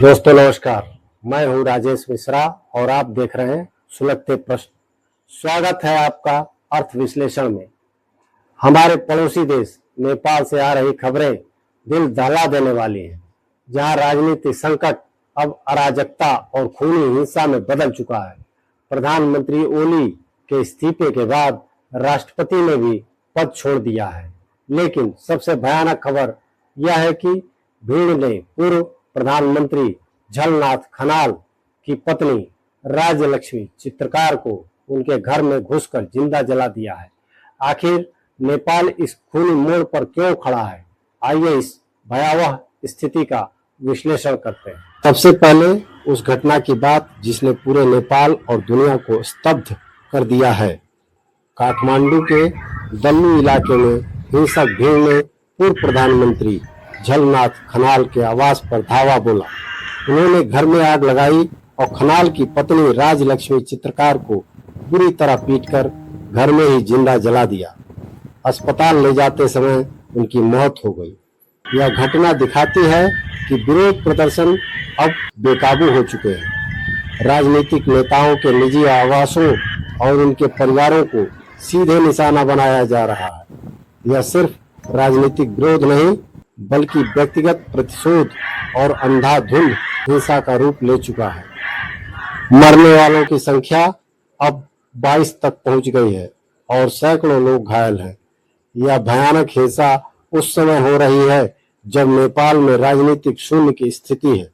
दोस्तों नमस्कार। मैं हूं राजेश मिश्रा और आप देख रहे हैं सुलगते प्रश्न। स्वागत है आपका अर्थ विश्लेषण में। हमारे पड़ोसी देश नेपाल से आ रही खबरें दिल दहला देने वाली हैं, जहां राजनीतिक संकट अब अराजकता और खूनी हिंसा में बदल चुका है। प्रधानमंत्री ओली के इस्तीफे के बाद राष्ट्रपति ने भी पद छोड़ दिया है, लेकिन सबसे भयानक खबर यह है कि भीड़ ने पूर्व प्रधानमंत्री झलनाथ खनाल की पत्नी राज्यलक्ष्मी चित्रकार को उनके घर में घुसकर जिंदा जला दिया है। आखिर नेपाल इस खूनी मोड़ पर क्यों खड़ा है? आइए इस भयावह स्थिति का विश्लेषण करते हैं। सबसे पहले उस घटना की बात जिसने पूरे नेपाल और दुनिया को स्तब्ध कर दिया है। काठमांडू के दल्लू इलाके में हिंसक भीड़ ने पूर्व प्रधानमंत्री झलनाथ खनाल के आवास पर धावा बोला। उन्होंने घर में आग लगाई और खनाल की पत्नी राजलक्ष्मी चित्रकार को बुरी तरह पीटकर घर में ही जिंदा जला दिया। अस्पताल ले जाते समय उनकी मौत हो गई। यह घटना दिखाती है कि विरोध प्रदर्शन अब बेकाबू हो चुके हैं। राजनीतिक नेताओं के निजी आवासों और उनके परिवारों को सीधे निशाना बनाया जा रहा है। यह सिर्फ राजनीतिक विरोध नहीं बल्कि व्यक्तिगत प्रतिशोध और अंधाधुंध हिंसा का रूप ले चुका है। मरने वालों की संख्या अब 22 तक पहुंच गई है और सैकड़ों लोग घायल हैं। यह भयानक हिंसा उस समय हो रही है जब नेपाल में राजनीतिक शून्य की स्थिति है।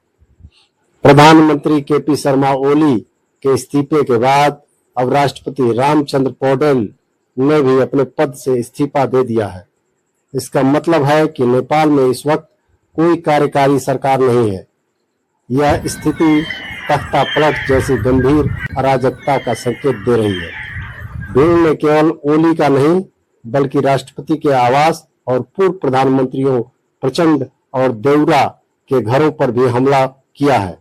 प्रधानमंत्री केपी शर्मा ओली के इस्तीफे के बाद अब राष्ट्रपति रामचंद्र पौडेल ने भी अपने पद से इस्तीफा दे दिया है। इसका मतलब है कि नेपाल में इस वक्त कोई कार्यकारी सरकार नहीं है। यह स्थिति तख्ता पलट जैसी गंभीर अराजकता का संकेत दे रही है। भीड़ ने केवल ओली का नहीं बल्कि राष्ट्रपति के आवास और पूर्व प्रधानमंत्रियों प्रचंड और देउरा के घरों पर भी हमला किया है।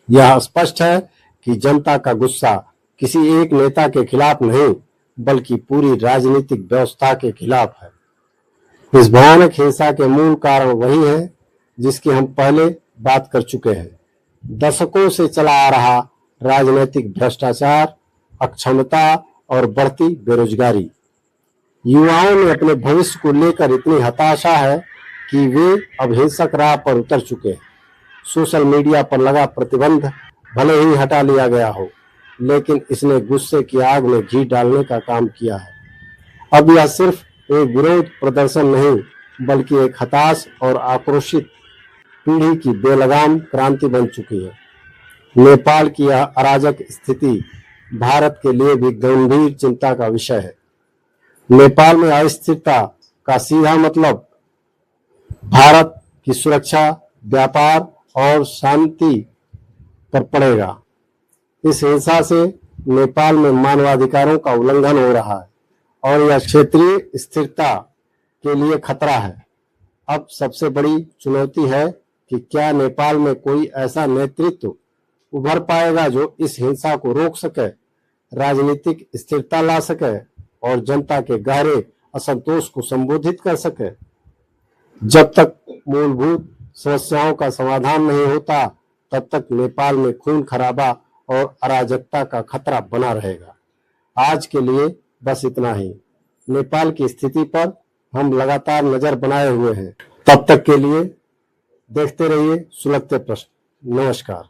यह स्पष्ट है कि जनता का गुस्सा किसी एक नेता के खिलाफ नहीं बल्कि पूरी राजनीतिक व्यवस्था के खिलाफ है। इस भयानक हिंसा के मूल कारण वही है जिसकी हम पहले बात कर चुके हैं। दशकों से चला आ रहा राजनीतिक भ्रष्टाचार, अक्षमता और बढ़ती बेरोजगारी। युवाओं में अपने भविष्य को लेकर इतनी हताशा है कि वे अब हिंसक राह पर उतर चुके हैं। सोशल मीडिया पर लगा प्रतिबंध भले ही हटा लिया गया हो, लेकिन इसने गुस्से की आग में घी डालने का काम किया है। अब यह सिर्फ एक विरोध प्रदर्शन नहीं बल्कि एक हताश और आक्रोशित पीढ़ी की बेलगाम क्रांति बन चुकी है। नेपाल की यह अराजक स्थिति भारत के लिए भी गंभीर चिंता का विषय है। नेपाल में अस्थिरता का सीधा मतलब भारत की सुरक्षा, व्यापार और शांति पर पड़ेगा। इस हिंसा से नेपाल में मानवाधिकारों का उल्लंघन हो रहा है और यह क्षेत्रीय स्थिरता के लिए खतरा है। अब सबसे बड़ी चुनौती है कि क्या नेपाल में कोई ऐसा नेतृत्व उभर पाएगा जो इस हिंसा को रोक सके, राजनीतिक स्थिरता ला सके और जनता के गहरे असंतोष को संबोधित कर सके। जब तक मूलभूत समस्याओं का समाधान नहीं होता तब तक नेपाल में खून खराबा और अराजकता का खतरा बना रहेगा। आज के लिए बस इतना ही। नेपाल की स्थिति पर हम लगातार नजर बनाए हुए हैं। तब तक के लिए देखते रहिए सुलगते प्रश्न। नमस्कार।